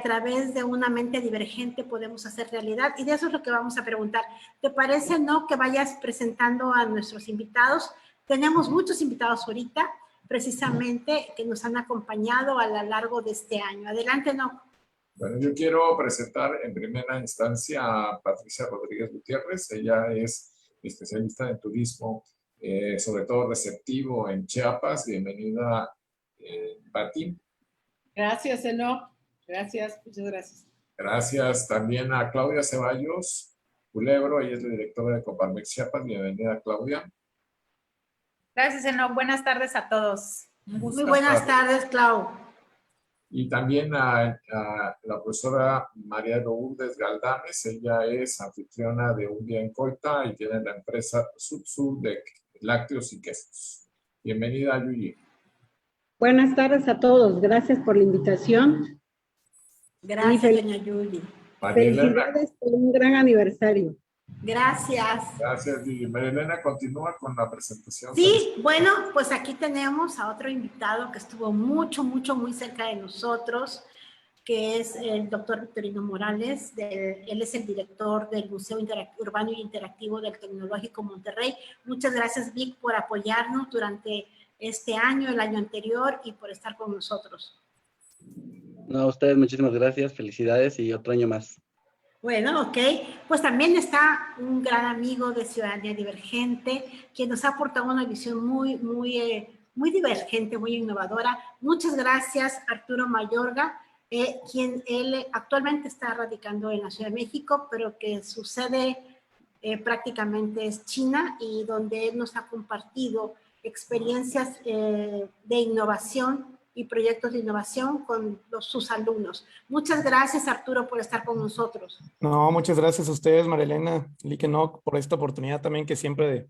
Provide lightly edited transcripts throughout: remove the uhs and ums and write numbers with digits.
a través de una mente divergente podemos hacer realidad, y de eso es lo que vamos a preguntar. ¿Te parece, no, que vayas presentando a nuestros invitados? Tenemos muchos invitados ahorita, precisamente, que nos han acompañado a lo largo de este año. Adelante, no. Bueno, yo quiero presentar en primera instancia a Patricia Rodríguez Gutiérrez. Ella es especialista en turismo, sobre todo receptivo en Chiapas. Bienvenida, Pati. Gracias, Enoch. Gracias, muchas gracias. Gracias también a Claudia Ceballos Culebro. Ella es la directora de Coparmex Chiapas. Bienvenida, Claudia. Gracias, Enoch. Buenas tardes a todos. Muy buenas tardes, Clau. Y también a la profesora María Lourdes Galdames. Ella es anfitriona de Un Día en Coita y tiene la empresa Sud de lácteos y quesos. Bienvenida, Yuyi. Buenas tardes a todos. Gracias por la invitación. Gracias, doña Yuyi. Felicidades por un gran aniversario. Gracias. Gracias, Yuyi. María Elena, continúa con la presentación. Sí, bueno, pues aquí tenemos a otro invitado que estuvo muy cerca de nosotros, que es el doctor Victorino Morales. Él es el director del Museo Urbano y Interactivo del Tecnológico Monterrey. Muchas gracias, Vic, por apoyarnos durante este año, el año anterior, y por estar con nosotros. No, a ustedes muchísimas gracias, felicidades y otro año más. Bueno, ok. Pues también está un gran amigo de Ciudadanía Divergente, quien nos ha aportado una visión muy divergente, muy innovadora. Muchas gracias, Arturo Mayorga, quien él actualmente está radicando en la Ciudad de México, pero que su sede prácticamente es China, y donde él nos ha compartido experiencias de innovación y proyectos de innovación con sus alumnos. Muchas gracias, Arturo, por estar con nosotros. No, muchas gracias a ustedes, Marilena, Likenok, por esta oportunidad también que siempre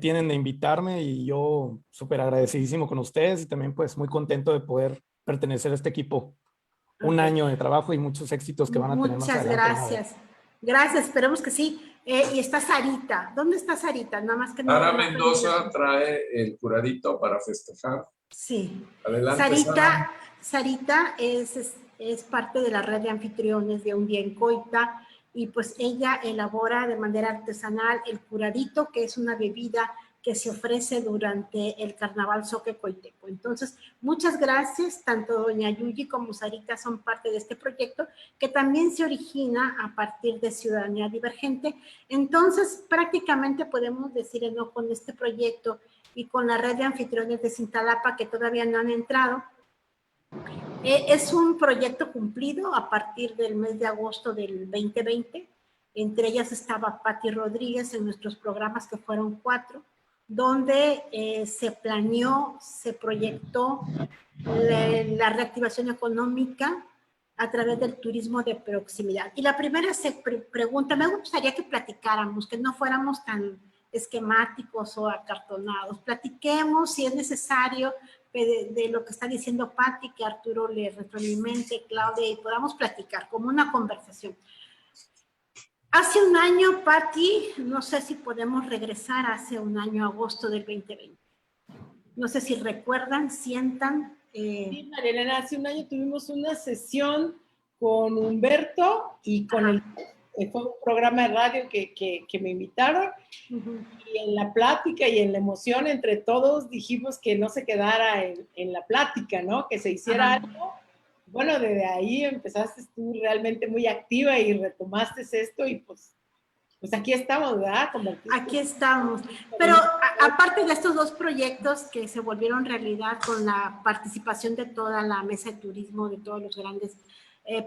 tienen de invitarme, y yo súper agradecidísimo con ustedes y también pues muy contento de poder pertenecer a este equipo. Un año de trabajo y muchos éxitos que van a tener más adelante. Muchas gracias. Gracias, esperemos que sí. Y está Sarita. ¿Dónde está Sarita? Nada más que no. Sara Mendoza trae el curadito para festejar. Sí. Adelante, Sarita es parte de la red de anfitriones de Un Día en Coita, y pues ella elabora de manera artesanal el curadito, que es una bebida que se ofrece durante el Carnaval Zoque Coiteco. Entonces, muchas gracias, tanto doña Yuyi como Sarita son parte de este proyecto, que también se origina a partir de Ciudadanía Divergente. Entonces, prácticamente podemos decir, ¿no?, con este proyecto y con la red de anfitriones de Cintalapa, que todavía no han entrado, es un proyecto cumplido a partir del mes de agosto del 2020. Entre ellas estaba Pati Rodríguez en nuestros programas, que fueron 4, donde se planeó, se proyectó la reactivación económica a través del turismo de proximidad. Y la primera pregunta, me gustaría que platicáramos, que no fuéramos tan esquemáticos o acartonados. Platiquemos, si es necesario, de lo que está diciendo Pati, que Arturo le retroalimente, Claudia, y podamos platicar como una conversación. Hace un año, Pati, no sé si podemos regresar hace un año, agosto del 2020. No sé si recuerdan, sientan. Sí, María Elena, hace un año tuvimos una sesión con Humberto y con fue un programa de radio que me invitaron, y en la plática y en la emoción entre todos dijimos que no se quedara en la plática, ¿no? Que se hiciera algo. Bueno, desde ahí empezaste tú realmente muy activa y retomaste esto, y pues aquí estamos, ¿verdad? Aquí estamos. Pero aparte de estos 2 proyectos que se volvieron realidad con la participación de toda la mesa de turismo, de todos los grandes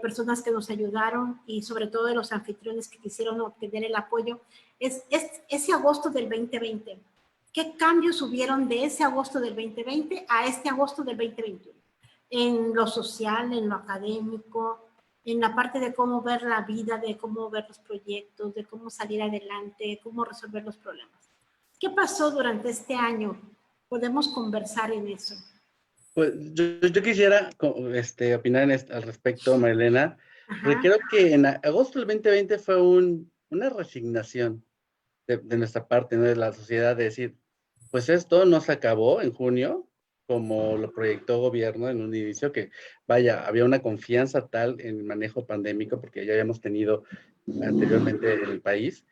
personas que nos ayudaron, y sobre todo de los anfitriones que quisieron obtener el apoyo, ese agosto del 2020, ¿qué cambios hubieron de ese agosto del 2020 a este agosto del 2021? En lo social, en lo académico, en la parte de cómo ver la vida, de cómo ver los proyectos, de cómo salir adelante, cómo resolver los problemas. ¿Qué pasó durante este año? Podemos conversar en eso. Pues yo quisiera opinar al respecto, Marilena, porque creo que en agosto del 2020 fue una resignación de nuestra parte, ¿no?, de la sociedad, de decir, pues esto no se acabó en junio, como lo proyectó gobierno en un inicio, que vaya, había una confianza tal en el manejo pandémico, porque ya habíamos tenido anteriormente en el país,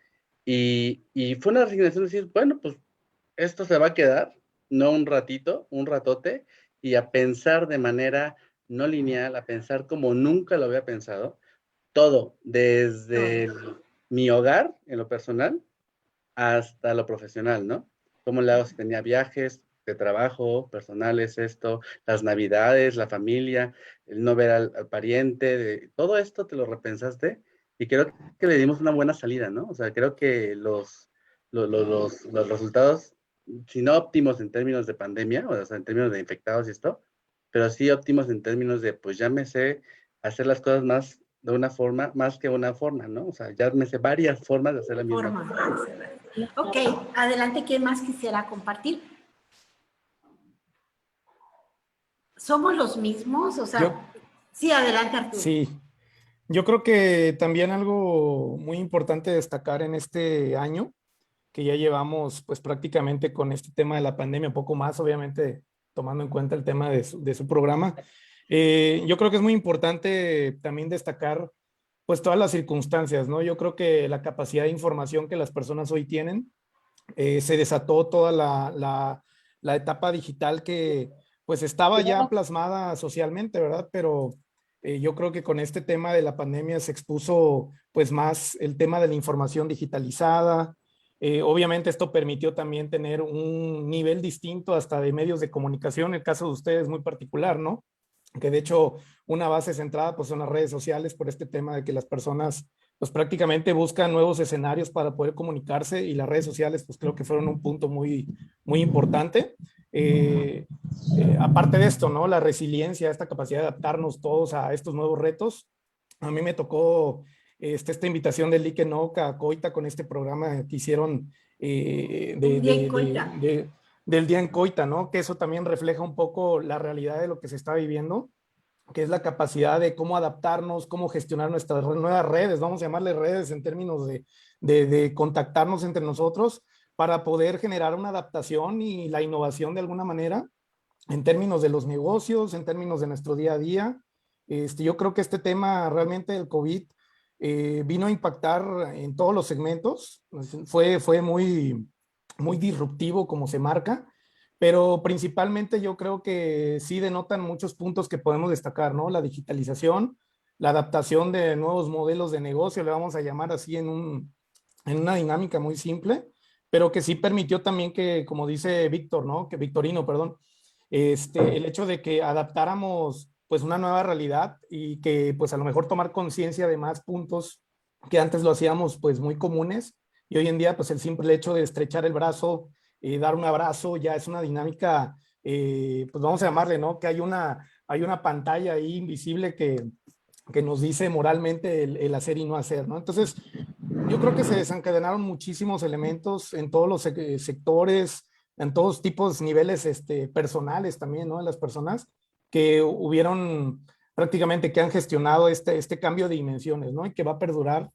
y fue una resignación de decir, bueno, pues esto se va a quedar, no un ratito, un ratote, y a pensar de manera no lineal, a pensar como nunca lo había pensado, todo, desde mi hogar, en lo personal, hasta lo profesional, ¿no? ¿Cómo le hago si tenía viajes de trabajo, personales, esto, las navidades, la familia, el no ver al pariente, todo esto te lo repensaste y creo que le dimos una buena salida, ¿no? O sea, creo que los resultados, si no óptimos en términos de pandemia, o sea, en términos de infectados y esto, pero sí óptimos en términos de, pues ya me sé hacer las cosas más de una forma, más que una forma, ¿no? O sea, ya me sé varias formas de hacer la misma Formas de cosa. hacerlo. Ok, adelante, ¿quién más quisiera compartir? ¿Somos los mismos? O sea, sí, adelante, Arturo. Sí, yo creo que también algo muy importante destacar en este año, que ya llevamos pues prácticamente con este tema de la pandemia, un poco más, obviamente, tomando en cuenta el tema de su programa. Yo creo que es muy importante también destacar pues todas las circunstancias, ¿no? Yo creo que la capacidad de información que las personas hoy tienen, se desató toda la etapa digital que pues estaba ya plasmada socialmente, ¿verdad? Pero yo creo que con este tema de la pandemia se expuso pues más el tema de la información digitalizada. Obviamente esto permitió también tener un nivel distinto hasta de medios de comunicación. El caso de ustedes es muy particular, ¿no? Que de hecho una base centrada pues son las redes sociales por este tema de que las personas pues prácticamente buscan nuevos escenarios para poder comunicarse y las redes sociales pues creo que fueron un punto muy importante. Aparte de esto, ¿no? La resiliencia, esta capacidad de adaptarnos todos a estos nuevos retos. A mí me tocó esta invitación del Ike Noca a Coita con este programa que hicieron del Día en Coita, ¿no? Que eso también refleja un poco la realidad de lo que se está viviendo, que es la capacidad de cómo adaptarnos, cómo gestionar nuestras nuevas redes, vamos a llamarle redes en términos de contactarnos entre nosotros para poder generar una adaptación y la innovación de alguna manera en términos de los negocios, en términos de nuestro día a día. Yo creo que este tema realmente del COVID vino a impactar en todos los segmentos, fue muy disruptivo como se marca, pero principalmente yo creo que sí denotan muchos puntos que podemos destacar, ¿no? La digitalización, la adaptación de nuevos modelos de negocio, le vamos a llamar así en una dinámica muy simple, pero que sí permitió también que, como dice Víctor, ¿no? Que Victorino, perdón, el hecho de que adaptáramos pues una nueva realidad y que pues a lo mejor tomar conciencia de más puntos que antes lo hacíamos pues muy comunes y hoy en día pues el simple hecho de estrechar el brazo, dar un abrazo, ya es una dinámica, pues vamos a llamarle, ¿no? Que hay una pantalla ahí invisible que nos dice moralmente el hacer y no hacer, ¿no? Entonces, yo creo que se desencadenaron muchísimos elementos en todos los sectores, en todos tipos, niveles personales también, ¿no? De las personas que hubieron prácticamente que han gestionado este cambio de dimensiones, ¿no? Y que va a perdurar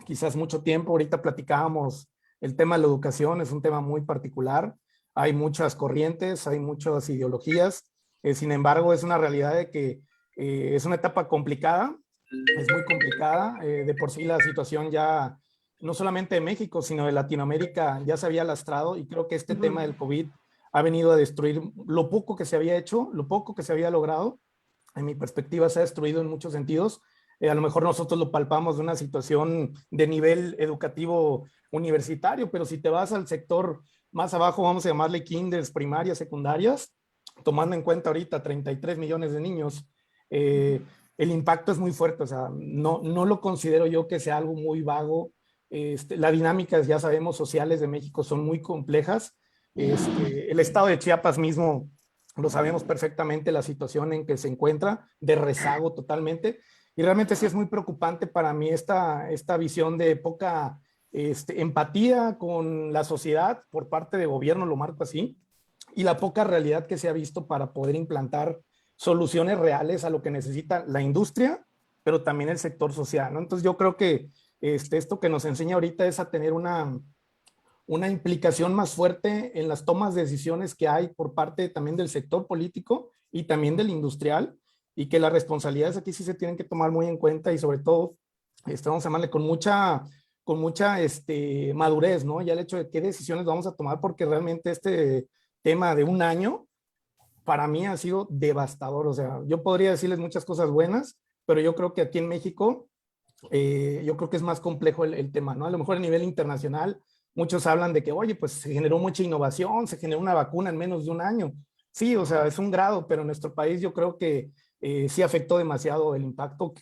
quizás mucho tiempo. Ahorita platicábamos el tema de la educación, es un tema muy particular. Hay muchas corrientes, hay muchas ideologías. Sin embargo, es una realidad de que es una etapa complicada, es muy complicada. De por sí la situación ya, no solamente de México, sino de Latinoamérica, ya se había lastrado y creo que este tema del COVID ha venido a destruir lo poco que se había hecho, lo poco que se había logrado. En mi perspectiva se ha destruido en muchos sentidos. A lo mejor nosotros lo palpamos de una situación de nivel educativo universitario, pero si te vas al sector más abajo, vamos a llamarle kinders, primarias, secundarias, tomando en cuenta ahorita 33 millones de niños, el impacto es muy fuerte. O sea, no lo considero yo que sea algo muy vago. Las dinámicas, ya sabemos, sociales de México son muy complejas. El estado de Chiapas mismo, lo sabemos perfectamente, la situación en que se encuentra, de rezago totalmente. Y realmente sí es muy preocupante para mí esta visión de poca empatía con la sociedad por parte de gobierno, lo marco así, y la poca realidad que se ha visto para poder implantar soluciones reales a lo que necesita la industria, pero también el sector social, ¿no? Entonces yo creo que esto que nos enseña ahorita es a tener un una implicación más fuerte en las tomas de decisiones que hay por parte también del sector político y también del industrial, y que las responsabilidades aquí sí se tienen que tomar muy en cuenta y sobre todo, vamos a llamarle con mucha madurez, ¿no? Ya el hecho de qué decisiones vamos a tomar, porque realmente este tema de un año para mí ha sido devastador. O sea, yo podría decirles muchas cosas buenas, pero yo creo que aquí en México, yo creo que es más complejo el tema, ¿no? A lo mejor a nivel internacional, muchos hablan de que, oye, pues se generó mucha innovación, se generó una vacuna en menos de un año. Sí, o sea, es un grado, pero en nuestro país yo creo que sí afectó demasiado el impacto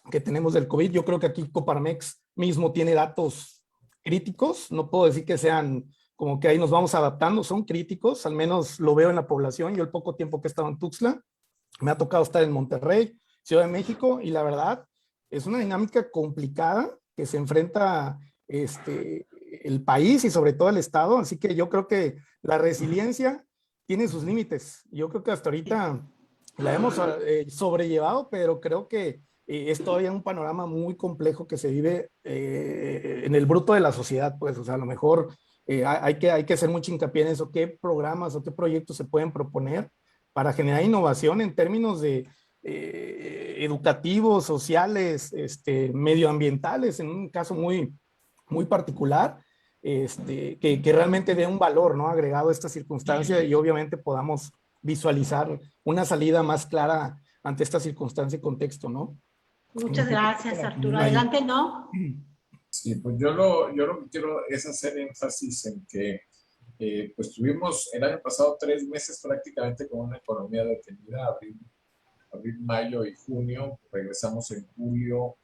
que tenemos del COVID. Yo creo que aquí Coparmex mismo tiene datos críticos, no puedo decir que sean como que ahí nos vamos adaptando, son críticos, al menos lo veo en la población. Yo el poco tiempo que he estado en Tuxtla, me ha tocado estar en Monterrey, Ciudad de México, y la verdad es una dinámica complicada que se enfrenta el país y sobre todo el Estado, así que yo creo que la resiliencia tiene sus límites. Yo creo que hasta ahorita la hemos sobrellevado, pero creo que es todavía un panorama muy complejo que se vive en el bruto de la sociedad, pues, o sea, a lo mejor hay que hacer mucho hincapié en eso, qué programas o qué proyectos se pueden proponer para generar innovación en términos de educativos, sociales, medioambientales, en un caso muy, muy particular, que realmente dé un valor, ¿no?, agregado a esta circunstancia, y obviamente podamos visualizar una salida más clara ante esta circunstancia y contexto, ¿no? Muchas gracias, Arturo. Ahí. Adelante, ¿no? Sí, pues yo lo que quiero es hacer énfasis en que pues tuvimos el año pasado 3 meses prácticamente con una economía detenida, abril, mayo y junio. Regresamos en julio.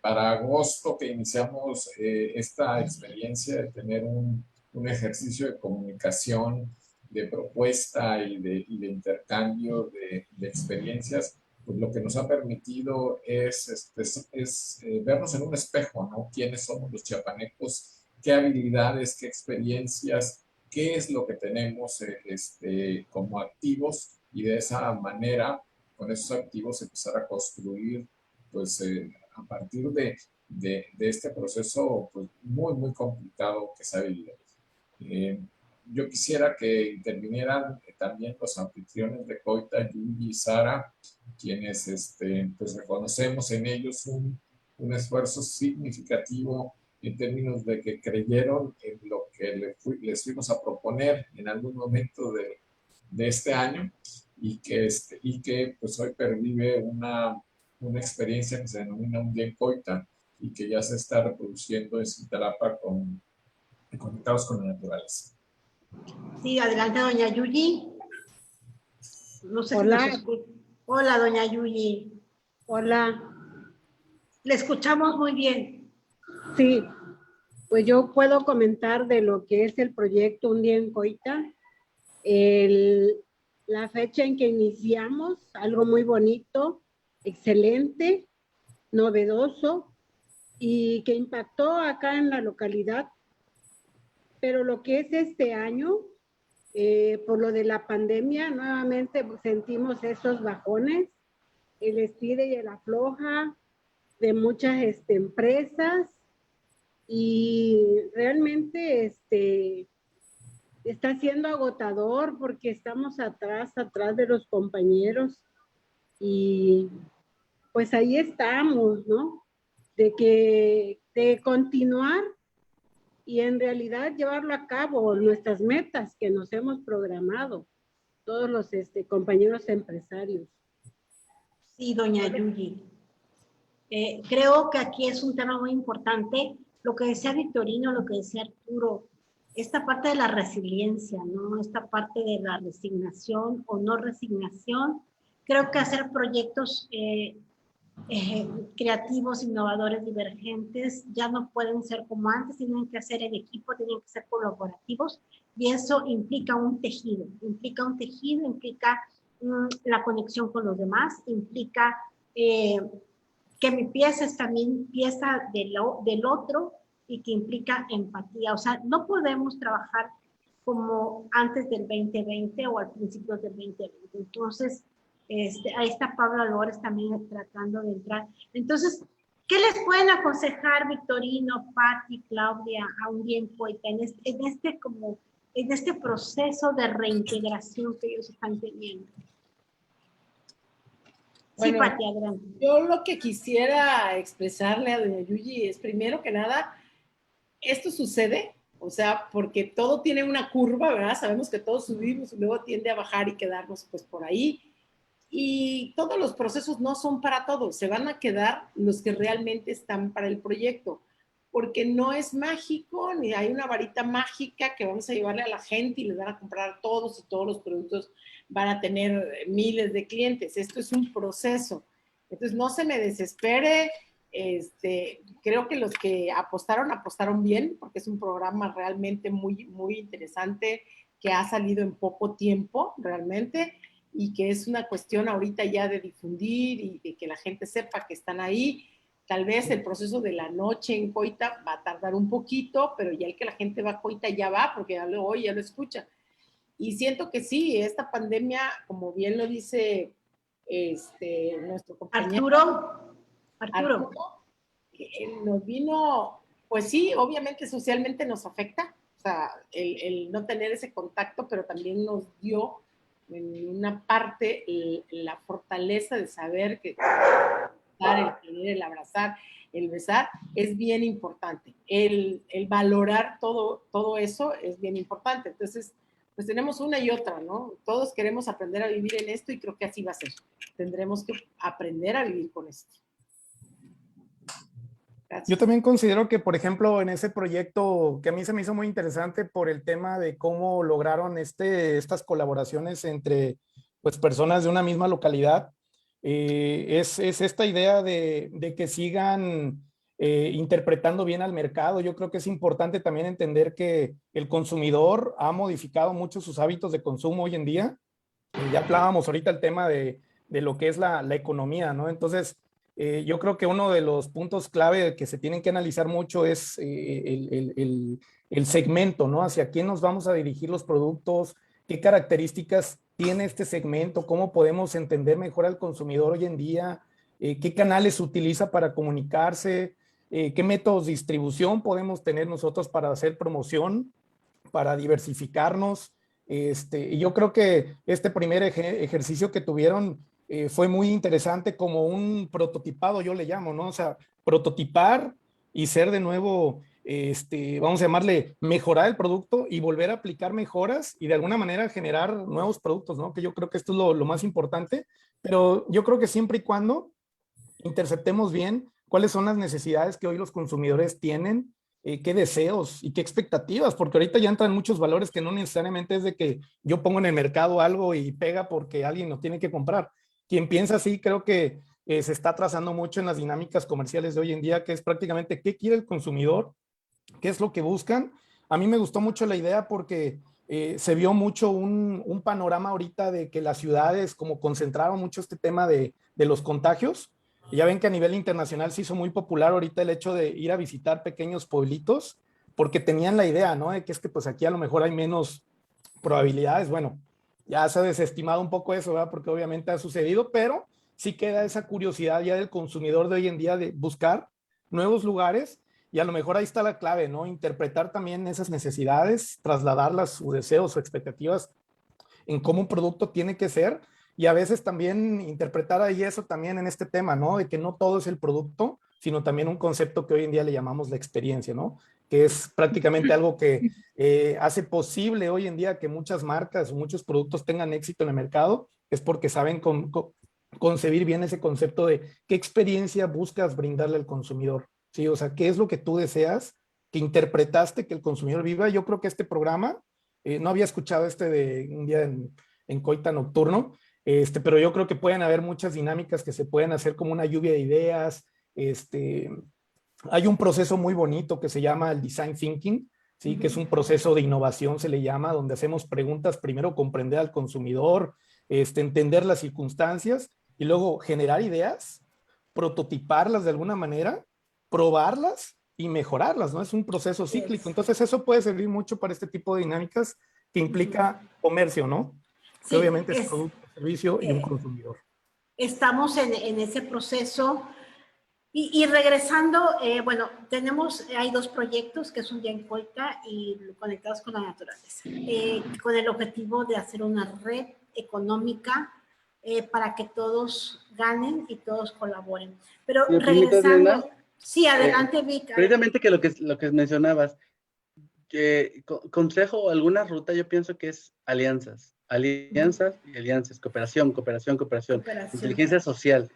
Para agosto, que iniciamos esta experiencia de tener un ejercicio de comunicación, de propuesta y de intercambio de experiencias, pues lo que nos ha permitido es vernos en un espejo, ¿no? ¿Quiénes somos los chiapanecos? ¿Qué habilidades, qué experiencias, qué es lo que tenemos como activos? Y de esa manera, con esos activos, empezar a construir, pues a partir de este proceso pues, muy, muy complicado que se ha vivido. Yo quisiera que intervinieran también los anfitriones de Coita, Yuyi y Sara, quienes pues reconocemos en ellos un esfuerzo significativo en términos de que creyeron en lo que les fuimos a proponer en algún momento de este año, y que pues hoy pervive una experiencia que se denomina un día en Coita y que ya se está reproduciendo en Cintalapa conectados con la naturaleza. Sí, adelante, doña Yuyi. No sé Hola. si nos escucha. Hola, doña Yuyi. Hola. Le escuchamos muy bien. Sí, pues yo puedo comentar de lo que es el proyecto Un Día en Coita. La fecha en que iniciamos, algo muy bonito, excelente, novedoso y que impactó acá en la localidad. Pero lo que es este año, por lo de la pandemia, nuevamente sentimos esos bajones, el estira y el afloja de muchas empresas, y realmente está siendo agotador porque estamos atrás de los compañeros, y pues ahí estamos, ¿no? De continuar y en realidad llevarlo a cabo, nuestras metas que nos hemos programado, todos los compañeros empresarios. Sí, doña Yuyi. Creo que aquí es un tema muy importante, lo que decía Victorino, lo que decía Arturo, esta parte de la resiliencia, ¿no? Esta parte de la resignación o no resignación. Creo que hacer proyectos creativos, innovadores, divergentes, ya no pueden ser como antes, tienen que hacer en equipo, tienen que ser colaborativos, y eso implica un tejido, implica la conexión con los demás, implica que mi pieza es también pieza del otro, y que implica empatía. O sea, no podemos trabajar como antes del 2020 o al principio del 2020. Entonces, ahí está Pablo Álvarez también tratando de entrar. Entonces, ¿Qué les pueden aconsejar Victorino, Patti, Claudia, a un día en Coita en este proceso de reintegración que ellos están teniendo? Sí, Bueno, Patti, adelante. yo lo que quisiera expresarle a doña Yuyi es, primero que nada, esto sucede, o sea, porque todo tiene una curva, ¿verdad? Sabemos que todos subimos y luego tiende a bajar y quedarnos pues por ahí. Y todos los procesos no son para todos, se van a quedar los que realmente están para el proyecto, porque no es mágico, ni hay una varita mágica que vamos a llevarle a la gente y les van a comprar todos y todos los productos van a tener miles de clientes. Esto es un proceso. Entonces, no se me desespere. Creo que los que apostaron bien, porque es un programa realmente muy, muy interesante que ha salido en poco tiempo, realmente, y que es una cuestión ahorita ya de difundir y de que la gente sepa que están ahí. Tal vez el proceso de la noche en Coita va a tardar un poquito, pero ya el que la gente va a Coita ya va, porque ya lo oye, ya lo escucha. Y siento que sí, esta pandemia, como bien lo dice nuestro compañero Arturo, nos vino, pues sí, obviamente socialmente nos afecta, o sea, el no tener ese contacto, pero también nos dio en una parte la fortaleza de saber que el querer, el abrazar, el besar, es bien importante. El valorar todo eso es bien importante. Entonces, pues tenemos una y otra, ¿no? Todos queremos aprender a vivir en esto y creo que así va a ser. Tendremos que aprender a vivir con esto. Gracias. Yo también considero que, por ejemplo, en ese proyecto que a mí se me hizo muy interesante por el tema de cómo lograron estas colaboraciones entre pues, personas de una misma localidad, es esta idea de que sigan interpretando bien al mercado. Yo creo que es importante también entender que el consumidor ha modificado mucho sus hábitos de consumo hoy en día. Ya hablábamos ahorita el tema de lo que es la economía, ¿no? Entonces, yo creo que uno de los puntos clave que se tienen que analizar mucho es el segmento, ¿no? Hacia quién nos vamos a dirigir los productos, qué características tiene este segmento, cómo podemos entender mejor al consumidor hoy en día, qué canales utiliza para comunicarse, qué métodos de distribución podemos tener nosotros para hacer promoción, para diversificarnos. Y yo creo que este primer ejercicio que tuvieron fue muy interesante como un prototipado, yo le llamo, ¿no? O sea, prototipar y ser de nuevo, vamos a llamarle, mejorar el producto y volver a aplicar mejoras y de alguna manera generar nuevos productos, ¿no? Que yo creo que esto es lo más importante, pero yo creo que siempre y cuando interceptemos bien cuáles son las necesidades que hoy los consumidores tienen, qué deseos y qué expectativas, porque ahorita ya entran muchos valores que no necesariamente es de que yo pongo en el mercado algo y pega porque alguien lo tiene que comprar. Quien piensa así, creo que se está trazando mucho en las dinámicas comerciales de hoy en día, que es prácticamente qué quiere el consumidor, qué es lo que buscan. A mí me gustó mucho la idea porque se vio mucho un panorama ahorita de que las ciudades como concentraron mucho este tema de los contagios. Y ya ven que a nivel internacional se hizo muy popular ahorita el hecho de ir a visitar pequeños pueblitos, porque tenían la idea, ¿no? De que es que pues aquí a lo mejor hay menos probabilidades. Bueno, ya se ha desestimado un poco eso, ¿verdad? Porque obviamente ha sucedido, pero sí queda esa curiosidad ya del consumidor de hoy en día de buscar nuevos lugares y a lo mejor ahí está la clave, ¿no? Interpretar también esas necesidades, trasladarlas, sus deseos o expectativas en cómo un producto tiene que ser. Y a veces también interpretar ahí eso también en este tema, ¿no? De que no todo es el producto, sino también un concepto que hoy en día le llamamos la experiencia, ¿no? Que es prácticamente algo que hace posible hoy en día que muchas marcas o muchos productos tengan éxito en el mercado, es porque saben concebir bien ese concepto de qué experiencia buscas brindarle al consumidor, ¿sí? O sea, qué es lo que tú deseas, que interpretaste que el consumidor viva. Yo creo que este programa, no había escuchado de un día en Coita Nocturno, pero yo creo que pueden haber muchas dinámicas que se pueden hacer como una lluvia de ideas. Hay un proceso muy bonito que se llama el Design Thinking, ¿sí? Que es un proceso de innovación, se le llama, donde hacemos preguntas, primero comprender al consumidor, entender las circunstancias y luego generar ideas, prototiparlas de alguna manera, probarlas y mejorarlas, ¿no? Es un proceso cíclico. Entonces eso puede servir mucho para este tipo de dinámicas que implica comercio, ¿no? Sí, que obviamente es producto, servicio y un consumidor. Estamos en ese proceso Y regresando, bueno, hay 2 proyectos, que es Un Día en Coita y Conectados con la Naturaleza, con el objetivo de hacer una red económica para que todos ganen y todos colaboren. Pero ¿Me permites, Lena? regresando, sí, adelante, Vic. Precisamente que lo que mencionabas, que consejo, alguna ruta, yo pienso que es alianzas, alianzas y alianzas, cooperación, cooperación, cooperación, inteligencia social,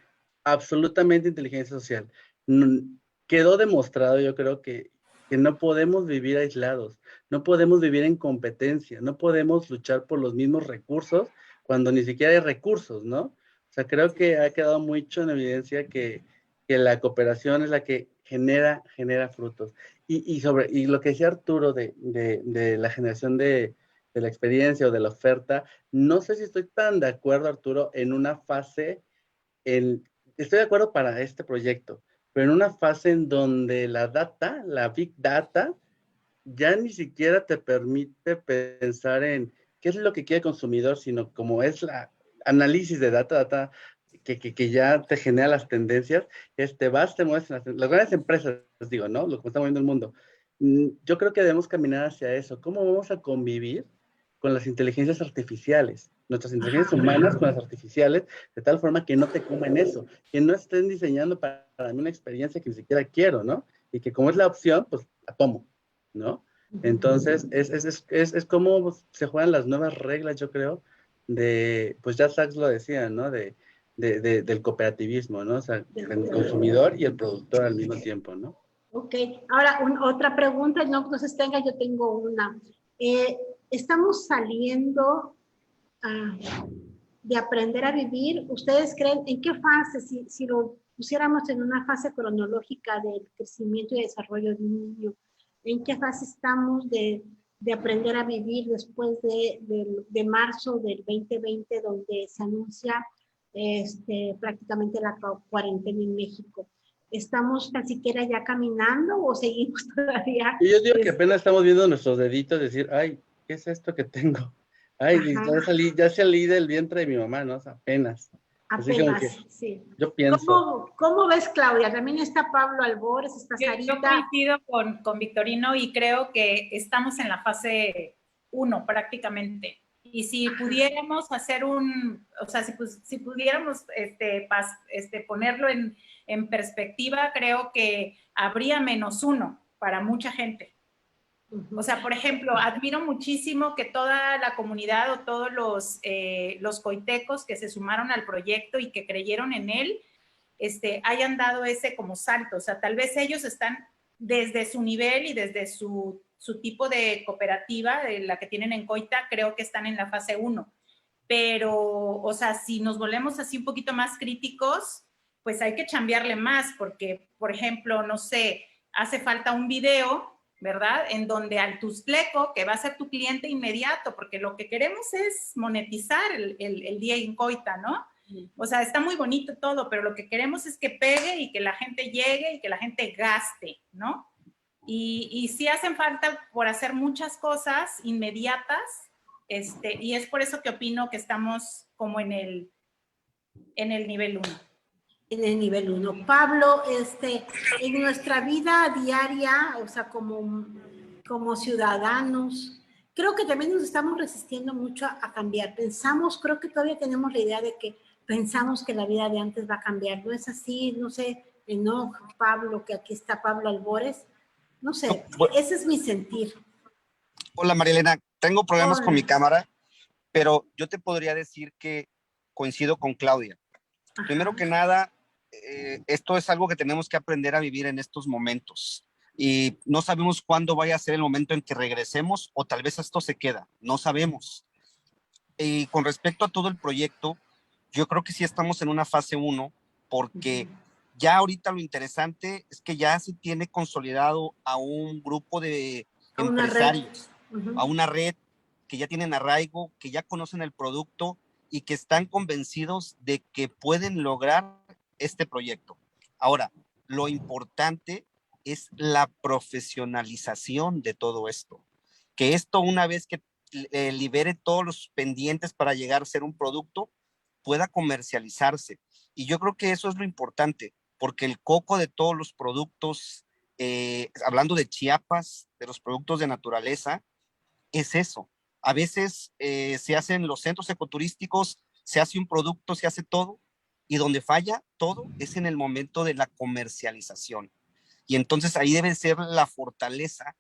absolutamente inteligencia social. Quedó demostrado, yo creo que no podemos vivir aislados, no podemos vivir en competencia, no podemos luchar por los mismos recursos cuando ni siquiera hay recursos, ¿no? O sea, creo que ha quedado mucho en evidencia que la cooperación es la que genera frutos. Y lo que decía Arturo de la generación de la experiencia o de la oferta, no sé si estoy tan de acuerdo, Arturo, en una fase, estoy de acuerdo para este proyecto, pero en una fase en donde la data, la big data, ya ni siquiera te permite pensar en qué es lo que quiere el consumidor, sino como es la análisis de data que ya te genera las tendencias, te mueves en las grandes empresas, digo, ¿no? Lo que está moviendo el mundo. Yo creo que debemos caminar hacia eso. ¿Cómo vamos a convivir con las inteligencias artificiales? Nuestras inteligencias humanas con las artificiales, de tal forma que no te comen eso, que no estén diseñando para mí una experiencia que ni siquiera quiero, ¿no? Y que como es la opción, pues la tomo, ¿no? Entonces, es como se juegan las nuevas reglas, yo creo, pues ya Sachs lo decía, ¿no? Del cooperativismo, ¿no? O sea, el consumidor y el productor al mismo tiempo, ¿no? Ok, ahora otra pregunta, no, entonces yo tengo una. Estamos saliendo de aprender a vivir. ¿Ustedes creen en qué fase, si lo pusiéramos en una fase cronológica del crecimiento y desarrollo de un niño, en qué fase estamos de aprender a vivir después de marzo del 2020, donde se anuncia prácticamente la cuarentena en México? ¿Estamos tan siquiera ya caminando o seguimos todavía? Y yo digo que apenas estamos viendo nuestros deditos, decir, ay, ¿qué es esto que tengo? Ay, ya salí del vientre de mi mamá, ¿no? O sea, apenas. Así como que, Sí. yo pienso. ¿Cómo ves, Claudia? También está Pablo Albores, está Sarita. Yo coincido con Victorino y creo que estamos en la fase 1 prácticamente. Y si pudiéramos hacer si pudiéramos ponerlo en perspectiva, creo que habría -1 para mucha gente. O sea, por ejemplo, admiro muchísimo que toda la comunidad o todos los coitecos que se sumaron al proyecto y que creyeron en él, hayan dado ese como salto. O sea, tal vez ellos están desde su nivel y desde su tipo de cooperativa, de la que tienen en Coita, creo que están en la fase 1. Pero, o sea, si nos volvemos así un poquito más críticos, pues hay que chambearle más, porque, por ejemplo, no sé, hace falta un video, ¿verdad? En donde al Tustleco, que va a ser tu cliente inmediato, porque lo que queremos es monetizar el día en Coita, ¿no? O sea, está muy bonito todo, pero lo que queremos es que pegue y que la gente llegue y que la gente gaste, ¿no? Y sí hacen falta por hacer muchas cosas inmediatas, y es por eso que opino que estamos como en el nivel 1. En el nivel 1. Pablo, en nuestra vida diaria, o sea, como ciudadanos, creo que también nos estamos resistiendo mucho a cambiar. Creo que todavía tenemos la idea de que pensamos que la vida de antes va a cambiar. ¿No es así? No sé, no, Pablo, que aquí está Pablo Albores. No sé, ese es mi sentir. Hola, Marielena. Tengo problemas con mi cámara, pero yo te podría decir que coincido con Claudia. Ajá. Primero que nada, esto es algo que tenemos que aprender a vivir en estos momentos. Y no sabemos cuándo vaya a ser el momento en que regresemos o tal vez esto se queda. No sabemos. Y con respecto a todo el proyecto, yo creo que sí estamos en una fase 1 porque ya ahorita lo interesante es que ya se tiene consolidado a un grupo de empresarios, a una red que ya tienen arraigo, que ya conocen el producto y que están convencidos de que pueden lograr este proyecto. Ahora, lo importante es la profesionalización de todo esto. Que esto, una vez que libere todos los pendientes para llegar a ser un producto, pueda comercializarse. Y yo creo que eso es lo importante, porque el coco de todos los productos, hablando de Chiapas, de los productos de naturaleza, es eso. A veces se hacen los centros ecoturísticos, se hace un producto, se hace todo, y donde falla todo es en el momento de la comercialización. Y entonces ahí debe ser la fortaleza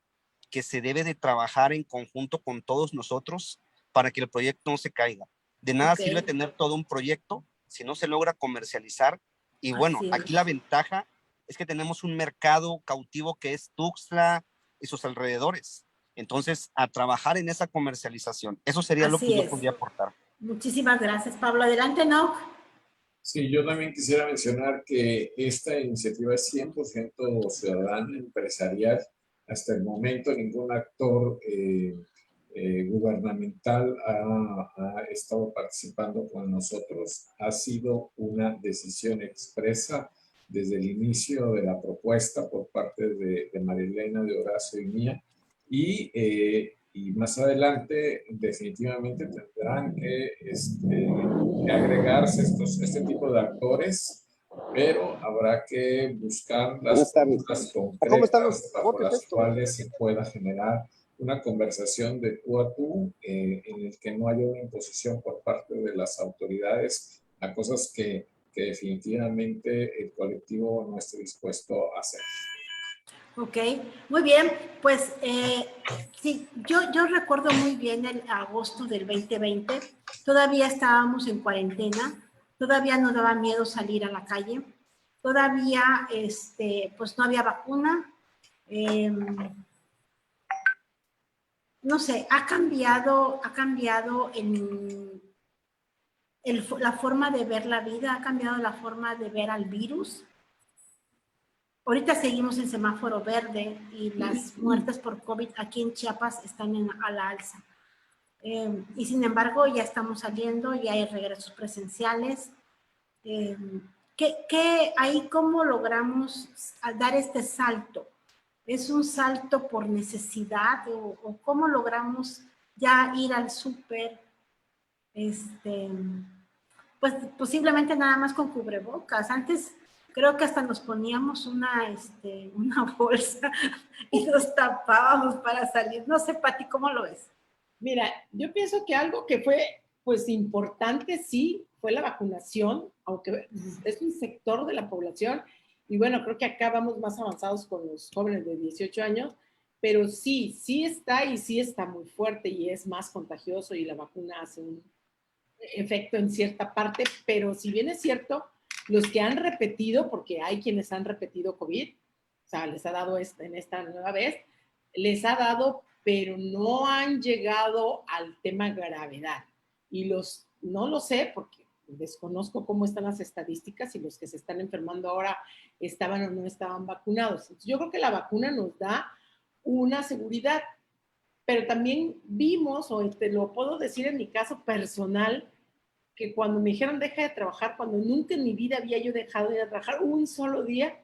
que se debe de trabajar en conjunto con todos nosotros para que el proyecto no se caiga. De nada sirve tener todo un proyecto si no se logra comercializar. Y bueno, aquí la ventaja es que tenemos un mercado cautivo que es Tuxtla y sus alrededores. Entonces, a trabajar en esa comercialización. Eso sería lo que yo podría aportar. Muchísimas gracias, Pablo. Adelante, ¿no? Sí, yo también quisiera mencionar que esta iniciativa es 100% ciudadana, empresarial. Hasta el momento ningún actor gubernamental ha estado participando con nosotros. Ha sido una decisión expresa desde el inicio de la propuesta por parte de Marilena, de Horacio y mía. Y más adelante definitivamente tendrán que agregarse este tipo de actores, pero habrá que buscar las fórmulas concretas bajo las cuales se pueda generar una conversación de tú a tú en el que no haya una imposición por parte de las autoridades a cosas que definitivamente el colectivo no esté dispuesto a hacer. Ok, muy bien, pues sí, yo recuerdo muy bien el agosto del 2020, todavía estábamos en cuarentena, todavía nos daba miedo salir a la calle, todavía pues no había vacuna, no sé, ha cambiado la forma de ver la vida, ha cambiado la forma de ver al virus. Ahorita seguimos en semáforo verde y las muertes por COVID aquí en Chiapas están a la alza. Y sin embargo, ya estamos saliendo, ya hay regresos presenciales. Ahí cómo logramos dar este salto? ¿Es un salto por necesidad o cómo logramos ya ir al súper? Pues posiblemente nada más con cubrebocas. Antes creo que hasta nos poníamos una bolsa y nos tapábamos para salir. No sé, Pati, ¿cómo lo ves? Mira, yo pienso que algo que fue pues importante sí fue la vacunación, aunque es un sector de la población, y bueno, creo que acá vamos más avanzados con los jóvenes de 18 años, pero sí está y sí está muy fuerte y es más contagioso y la vacuna hace un efecto en cierta parte, pero si bien es cierto, los que han repetido, porque hay quienes han repetido COVID, o sea, les ha dado en esta nueva vez, les ha dado, pero no han llegado al tema gravedad. Y no lo sé, porque desconozco cómo están las estadísticas y los que se están enfermando ahora estaban o no estaban vacunados. Entonces, yo creo que la vacuna nos da una seguridad, pero también vimos, o te lo puedo decir en mi caso personal, que cuando me dijeron deja de trabajar, cuando nunca en mi vida había yo dejado de ir a trabajar un solo día,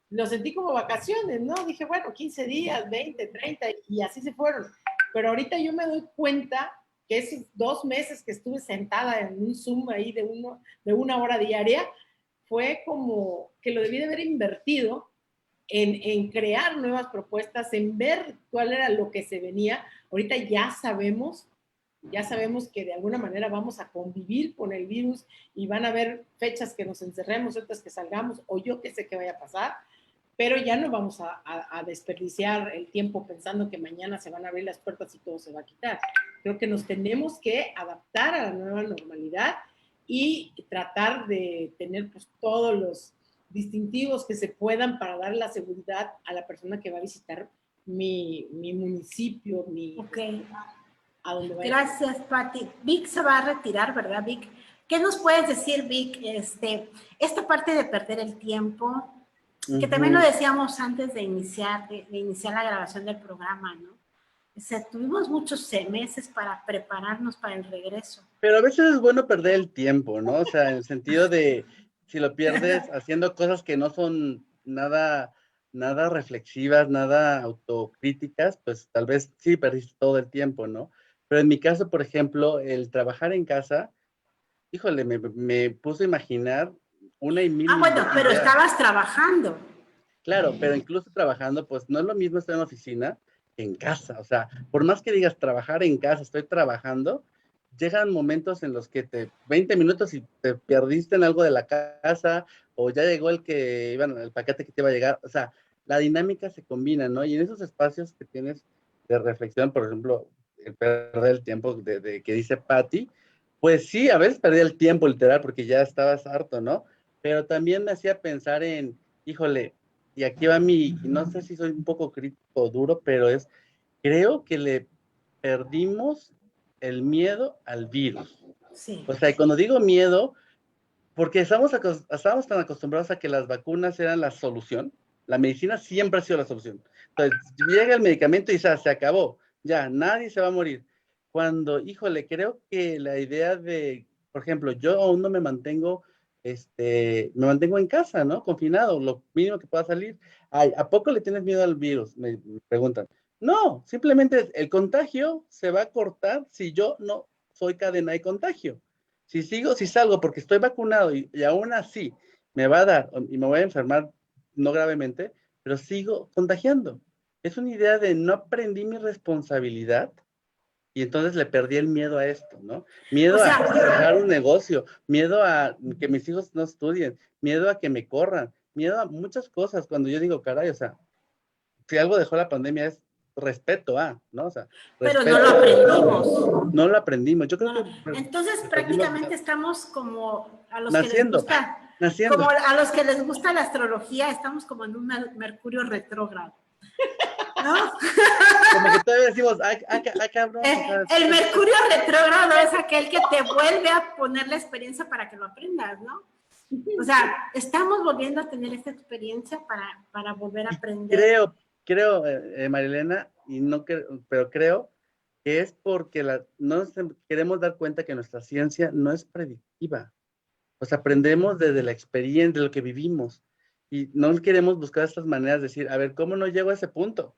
lo sentí como vacaciones, ¿no? Dije, bueno, 15 días, 20, 30, y así se fueron. Pero ahorita yo me doy cuenta que esos 2 meses que estuve sentada en un Zoom ahí de 1 hora diaria, fue como que lo debí de haber invertido en crear nuevas propuestas, en ver cuál era lo que se venía. Ahorita ya sabemos que de alguna manera vamos a convivir con el virus y van a haber fechas que nos encerremos, otras que salgamos, o yo qué sé qué vaya a pasar, pero ya no vamos a desperdiciar el tiempo pensando que mañana se van a abrir las puertas y todo se va a quitar. Creo que nos tenemos que adaptar a la nueva normalidad y tratar de tener pues todos los distintivos que se puedan para dar la seguridad a la persona que va a visitar mi municipio, Okay. A donde vaya. Gracias, Pati. Vic se va a retirar, ¿verdad, Vic? ¿Qué nos puedes decir, Vic? Esta parte de perder el tiempo, que también lo decíamos antes de iniciar la grabación del programa, ¿no? Tuvimos muchos meses para prepararnos para el regreso. Pero a veces es bueno perder el tiempo, ¿no? O sea, en el sentido de, si lo pierdes haciendo cosas que no son nada reflexivas, nada autocríticas, pues tal vez sí perdiste todo el tiempo, ¿no? Pero en mi caso, por ejemplo, el trabajar en casa, híjole, me puso a imaginar una y mil. Bueno, pero ideas. estabas trabajando. Claro, pero incluso trabajando, pues no es lo mismo estar en oficina que en casa. O sea, por más que digas trabajar en casa, estoy trabajando, llegan momentos en los que 20 minutos y te perdiste en algo de la casa, o ya llegó el paquete que te iba a llegar. O sea, la dinámica se combina, ¿no? Y en esos espacios que tienes de reflexión, por ejemplo, el perder el tiempo de que dice Patty, pues sí, a veces perdí el tiempo literal porque ya estabas harto, ¿no? Pero también me hacía pensar en, híjole, y aquí va no sé si soy un poco crítico duro, pero creo que le perdimos el miedo al virus. Sí. O sea, y cuando digo miedo, porque estábamos tan acostumbrados a que las vacunas eran la solución, la medicina siempre ha sido la solución. Entonces, llega el medicamento y se acabó, ya, nadie se va a morir. Cuando, híjole, creo que la idea de, por ejemplo, yo aún no me mantengo en casa, ¿no? Confinado, lo mínimo que pueda salir. Ay, ¿a poco le tienes miedo al virus? Me preguntan. No, simplemente el contagio se va a cortar si yo no soy cadena de contagio. Si salgo porque estoy vacunado y aún así me va a dar y me voy a enfermar, no gravemente, pero sigo contagiando. Es una idea de no aprendí mi responsabilidad y entonces le perdí el miedo a esto, ¿no? Miedo a dejar un negocio, miedo a que mis hijos no estudien, miedo a que me corran, miedo a muchas cosas. Cuando yo digo, caray, o sea, si algo dejó la pandemia es respeto ¿no? O sea, Pero respeto. no lo aprendimos. No lo aprendimos. Yo creo que entonces prácticamente estamos como a los naciendo. Como a los que les gusta la astrología, estamos como en un Mercurio retrógrado, ¿no? Como que todavía decimos, cabrón. El Mercurio retrógrado es aquel que te vuelve a poner la experiencia para que lo aprendas, ¿no? O sea, estamos volviendo a tener esta experiencia para volver a aprender. Creo, Marilena, pero creo que es porque no nos queremos dar cuenta que nuestra ciencia no es predictiva. O sea, aprendemos desde la experiencia, de lo que vivimos. Y no queremos buscar estas maneras de decir, a ver, ¿cómo no llego a ese punto?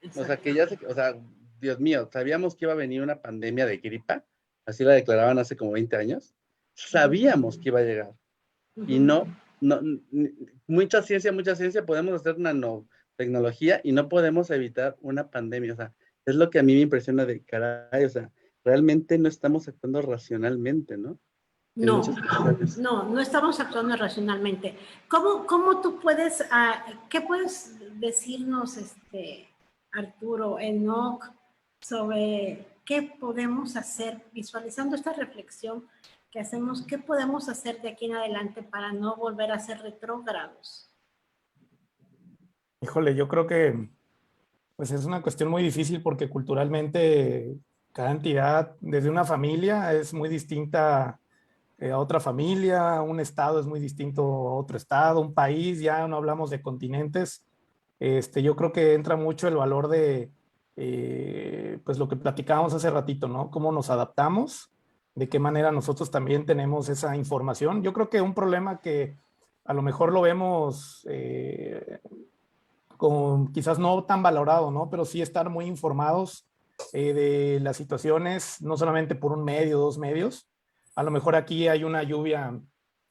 Exacto. O sea, Dios mío, sabíamos que iba a venir una pandemia de gripa, así la declaraban hace como 20 años. Sabíamos que iba a llegar. Y no, mucha ciencia, podemos hacer nanotecnología y no podemos evitar una pandemia. O sea, es lo que a mí me impresiona de caray, o sea, realmente no estamos actuando racionalmente, ¿no? No estamos actuando racionalmente. ¿Cómo tú puedes, qué puedes decirnos, Arturo, Enoch, sobre qué podemos hacer, visualizando esta reflexión que hacemos, qué podemos hacer de aquí en adelante para no volver a ser retrógrados? Híjole, yo creo que pues es una cuestión muy difícil porque culturalmente cada entidad, desde una familia, es muy distinta a otra familia, un estado es muy distinto a otro estado, un país, ya no hablamos de continentes. Yo creo que entra mucho el valor de, pues lo que platicábamos hace ratito, ¿no? Cómo nos adaptamos, de qué manera nosotros también tenemos esa información. Yo creo que un problema que a lo mejor lo vemos quizás no tan valorado, ¿no? Pero sí estar muy informados de las situaciones, no solamente por un medio, dos medios. A lo mejor aquí hay una lluvia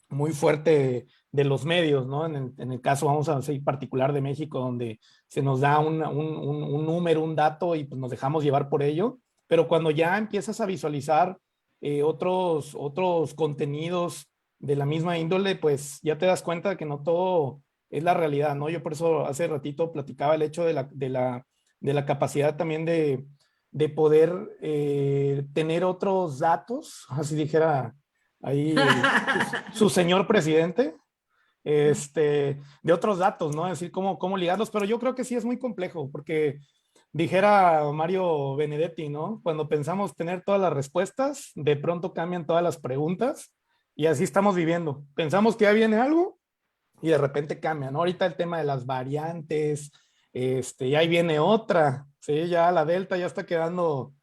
muy fuerte de los medios, ¿no? En el caso, vamos a decir, particular de México, donde se nos da un número, un dato y pues nos dejamos llevar por ello. Pero cuando ya empiezas a visualizar otros contenidos de la misma índole, pues ya te das cuenta de que no todo es la realidad, ¿no? Yo por eso hace ratito platicaba el hecho de la capacidad también de poder tener otros datos, así dijera ahí su señor presidente, de otros datos, ¿no? Es decir, cómo ligarlos, pero yo creo que sí es muy complejo, porque dijera Mario Benedetti, ¿no? Cuando pensamos tener todas las respuestas, de pronto cambian todas las preguntas y así estamos viviendo. Pensamos que ya viene algo y de repente cambia, ¿no? Ahorita el tema de las variantes, y ahí viene otra, ¿sí? Ya la Delta ya está quedando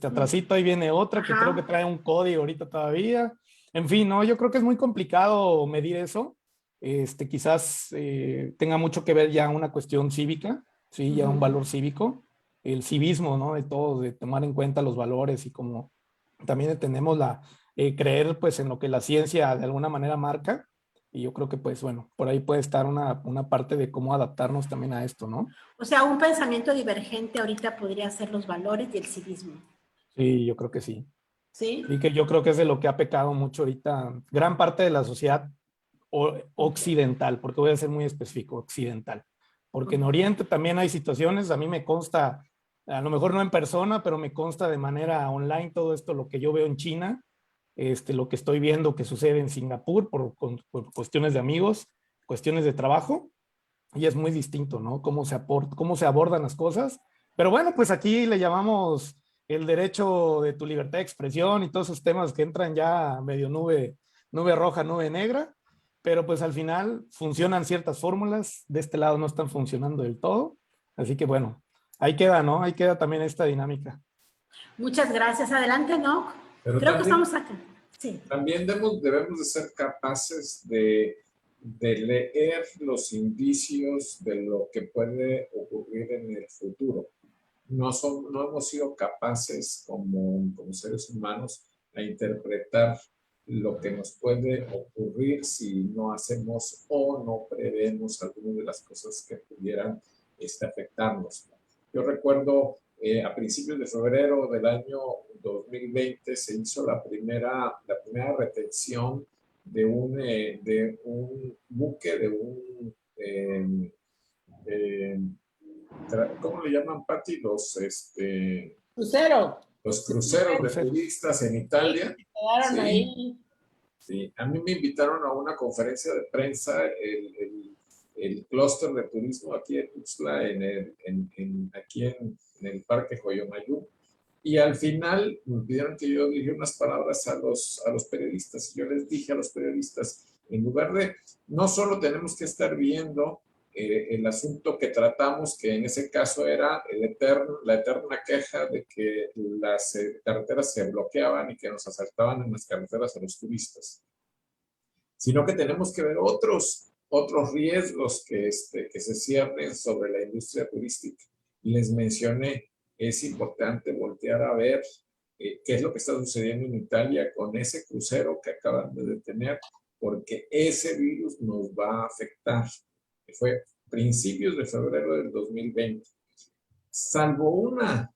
atrasito, ahí viene otra que creo que trae un código ahorita todavía. En fin, ¿no? Yo creo que es muy complicado medir eso. Quizás tenga mucho que ver ya una cuestión cívica, ¿sí? Ya un valor cívico, el civismo, ¿no? De todo, de tomar en cuenta los valores y como también tenemos creer pues en lo que la ciencia de alguna manera marca. Y yo creo que, pues, bueno, por ahí puede estar una parte de cómo adaptarnos también a esto, ¿no? O sea, un pensamiento divergente ahorita podría ser los valores y el civismo. Sí, yo creo que sí. ¿Sí? Y que yo creo que es de lo que ha pecado mucho ahorita gran parte de la sociedad occidental, porque voy a ser muy específico, occidental. Porque en Oriente también hay situaciones, a mí me consta, a lo mejor no en persona, pero me consta de manera online todo esto, lo que yo veo en China, lo que estoy viendo que sucede en Singapur por cuestiones de amigos, cuestiones de trabajo, y es muy distinto, ¿no? Cómo se abordan las cosas. Pero bueno, pues aquí le llamamos el derecho de tu libertad de expresión y todos esos temas que entran ya medio nube roja, nube negra, pero pues al final funcionan ciertas fórmulas, de este lado no están funcionando del todo, así que bueno, ahí queda, ¿no? Ahí queda también esta dinámica. Muchas gracias. Adelante, ¿no? Pero Creo que también, estamos acá. Sí. también debemos de ser capaces de leer los indicios de lo que puede ocurrir en el futuro. No hemos sido capaces como seres humanos a interpretar lo que nos puede ocurrir si no hacemos o no prevemos algunas de las cosas que pudieran afectarnos. Yo recuerdo a principios de febrero del año 2020 se hizo la primera retención de un buque, ¿cómo le llaman, Pati? Crucero. Los cruceros de turistas en Italia. Quedaron Sí. ahí. Sí, a mí me invitaron a una conferencia de prensa, el clúster de turismo aquí en Tuxtla, aquí en el Parque Joyomayú, y al final me pidieron que yo dijera unas palabras a los periodistas, y yo les dije a los periodistas, en lugar de, no solo tenemos que estar viendo el asunto que tratamos, que en ese caso era la eterna queja de que las carreteras se bloqueaban y que nos asaltaban en las carreteras a los turistas, sino que tenemos que ver otros riesgos que se ciernen sobre la industria turística. Y les mencioné, es importante voltear a ver qué es lo que está sucediendo en Italia con ese crucero que acaban de detener, porque ese virus nos va a afectar. Fue principios de febrero del 2020. Salvo una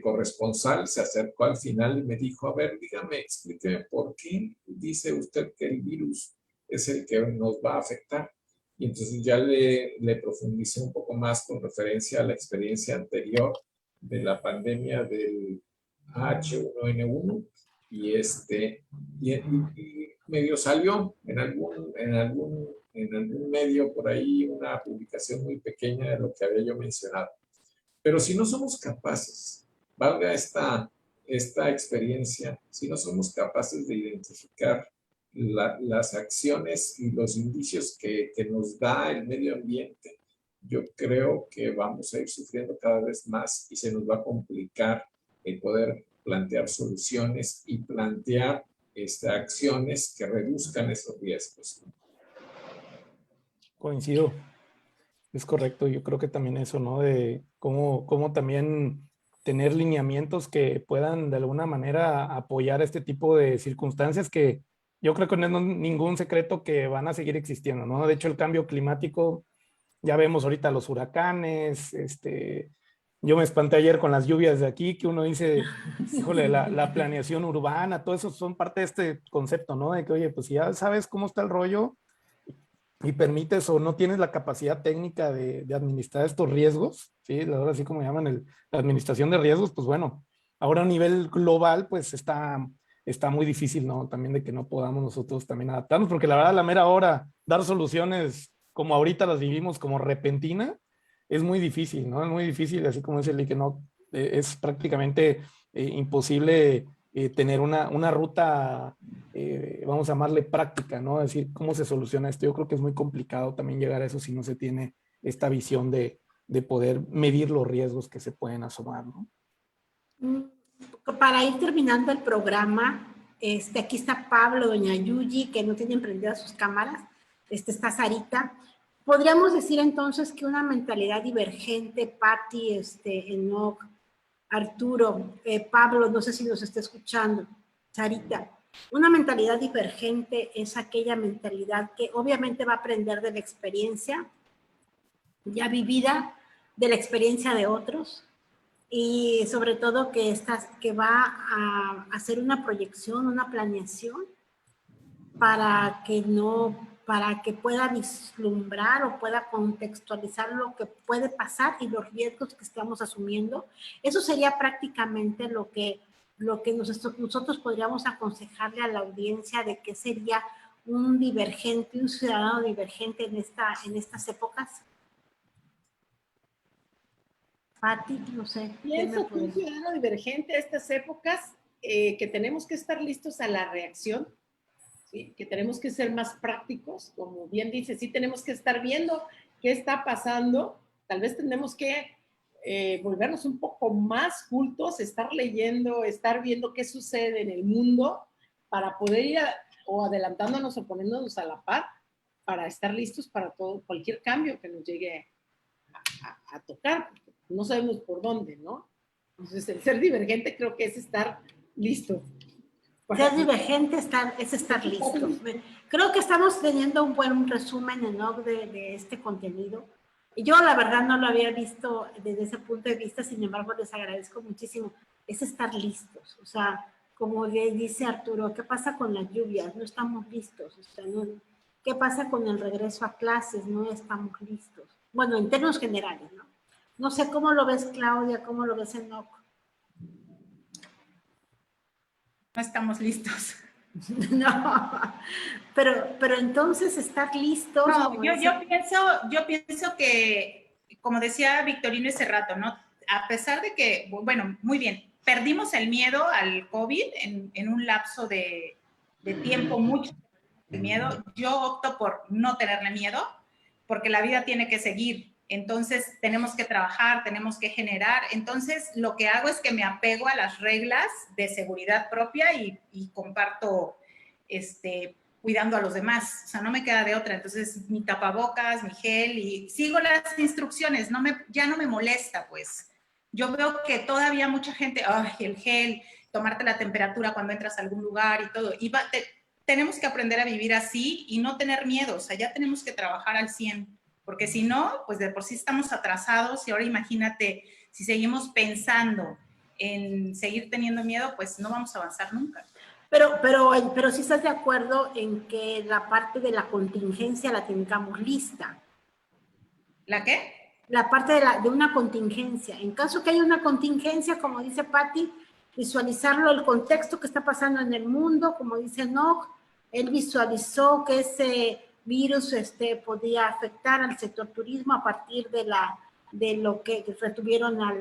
corresponsal se acercó al final y me dijo, a ver, dígame, explíqueme por qué dice usted que el virus es el que nos va a afectar. Y entonces ya le profundicé un poco más con referencia a la experiencia anterior de la pandemia del H1N1 y medio salió en algún medio por ahí una publicación muy pequeña de lo que había yo mencionado. Pero si no somos capaces, valga esta experiencia, si no somos capaces de identificar las acciones y los indicios que nos da el medio ambiente, yo creo que vamos a ir sufriendo cada vez más y se nos va a complicar el poder plantear soluciones y plantear acciones que reduzcan esos riesgos. Coincido. Es correcto, yo creo que también eso, ¿no? De cómo también tener lineamientos que puedan de alguna manera apoyar este tipo de circunstancias que yo creo que no es ningún secreto que van a seguir existiendo, ¿no? De hecho, el cambio climático, ya vemos ahorita los huracanes, yo me espanté ayer con las lluvias de aquí, que uno dice, híjole, la planeación urbana, todo eso son parte de este concepto, ¿no? De que, oye, pues si ya sabes cómo está el rollo, y permites o no tienes la capacidad técnica de administrar estos riesgos, ¿sí? Ahora sí como llaman la administración de riesgos, pues bueno, ahora a nivel global pues está muy difícil, ¿no? También de que no podamos nosotros también adaptarnos, porque la verdad a la mera hora dar soluciones como ahorita las vivimos como repentina, es muy difícil, ¿no? Es muy difícil, así como dice el que no, es prácticamente imposible tener una ruta, vamos a llamarle práctica, ¿no? Es decir, ¿cómo se soluciona esto? Yo creo que es muy complicado también llegar a eso si no se tiene esta visión de poder medir los riesgos que se pueden asomar, ¿no? Para ir terminando el programa, aquí está Pablo, doña Yuyi, que no tienen prendidas sus cámaras, está Sarita. Podríamos decir entonces que una mentalidad divergente, Patti, Enoch, Arturo, Pablo, no sé si nos está escuchando, Sarita, Una mentalidad divergente es aquella mentalidad que obviamente va a aprender de la experiencia ya vivida, de la experiencia de otros, y sobre todo que va a hacer una proyección, una planeación para que pueda vislumbrar o pueda contextualizar lo que puede pasar y los riesgos que estamos asumiendo. Eso sería prácticamente lo que nosotros podríamos aconsejarle a la audiencia de qué sería un divergente, un ciudadano divergente en estas épocas. Pati, no sé. Pienso que un ciudadano divergente a estas épocas, que tenemos que estar listos a la reacción, ¿sí? Que tenemos que ser más prácticos, como bien dice, sí tenemos que estar viendo qué está pasando, tal vez tenemos que volvernos un poco más cultos, estar leyendo, estar viendo qué sucede en el mundo para poder ir o adelantándonos o poniéndonos a la par para estar listos para todo, cualquier cambio que nos llegue a tocar. No sabemos por dónde, ¿no? Entonces, el ser divergente creo que es estar listo. Ser divergente es estar listo. Creo que estamos teniendo un buen resumen, ¿no? de este contenido. Yo, la verdad, no lo había visto desde ese punto de vista, sin embargo, les agradezco muchísimo. Es estar listos. O sea, como le dice Arturo, ¿qué pasa con las lluvias? No estamos listos. O sea, ¿qué pasa con el regreso a clases? No estamos listos. Bueno, en términos generales, ¿no? No sé cómo lo ves, Claudia, cómo lo ves, Enoch. No estamos listos. No, pero entonces estar listos. No, yo pienso que, como decía Victorino ese rato, ¿no? A pesar de que, bueno, muy bien, perdimos el miedo al COVID en un lapso de tiempo, mucho miedo. Yo opto por no tenerle miedo, porque la vida tiene que seguir. Entonces, tenemos que trabajar, tenemos que generar. Entonces, lo que hago es que me apego a las reglas de seguridad propia y comparto, cuidando a los demás. O sea, no me queda de otra. Entonces, mi tapabocas, mi gel, y sigo las instrucciones. Ya no me molesta, pues. Yo veo que todavía mucha gente, ay, el gel, tomarte la temperatura cuando entras a algún lugar y todo. Y tenemos que aprender a vivir así y no tener miedo. O sea, ya tenemos que trabajar al 100%. Porque si no, pues de por sí estamos atrasados y ahora imagínate, si seguimos pensando en seguir teniendo miedo, pues no vamos a avanzar nunca. Pero sí estás de acuerdo en que la parte de la contingencia la tengamos lista. ¿La qué? La parte de una contingencia. En caso que haya una contingencia, como dice Patti, visualizarlo, el contexto que está pasando en el mundo, como dice Enoch, él visualizó que ese virus podía afectar al sector turismo a partir de lo que retuvieron ¿a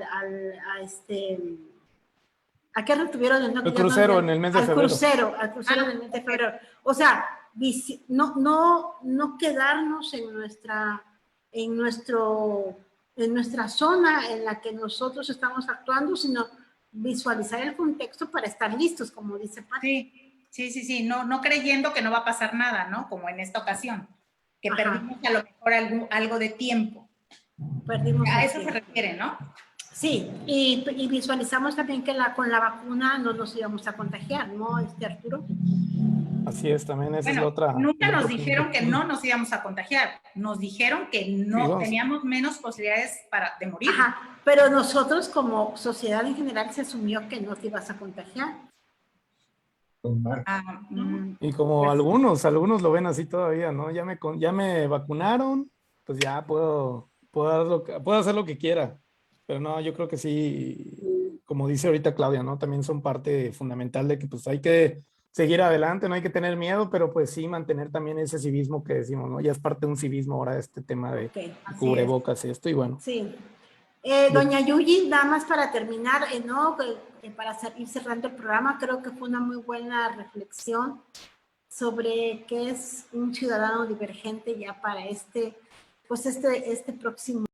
qué retuvieron? El crucero en el mes de febrero. Al crucero en el mes de febrero. O sea, no quedarnos en nuestra zona en la que nosotros estamos actuando, sino visualizar el contexto para estar listos, como dice Pati. Sí, no creyendo que no va a pasar nada, ¿no? Como en esta ocasión, que perdimos a lo mejor algo de tiempo. A eso se refiere, ¿no? Sí, y visualizamos también que con la vacuna no nos íbamos a contagiar, ¿no, Arturo? Así es, también esa es otra. Nunca nos dijeron que no nos íbamos a contagiar, nos dijeron que no teníamos menos posibilidades de morir. Ajá, pero nosotros como sociedad en general se asumió que no te ibas a contagiar. Y como algunos lo ven así todavía, ¿no? Ya me vacunaron, pues ya puedo hacer lo que quiera. Pero no, yo creo que sí, como dice ahorita Claudia, ¿no? También son parte fundamental de que pues hay que seguir adelante, no hay que tener miedo, pero pues sí mantener también ese civismo que decimos, ¿no? Ya es parte de un civismo ahora este tema de cubrebocas y esto, y bueno. Sí. Doña Yuyi, nada más para terminar, ¿no? Para ir cerrando el programa, creo que fue una muy buena reflexión sobre qué es un ciudadano divergente ya para este próximo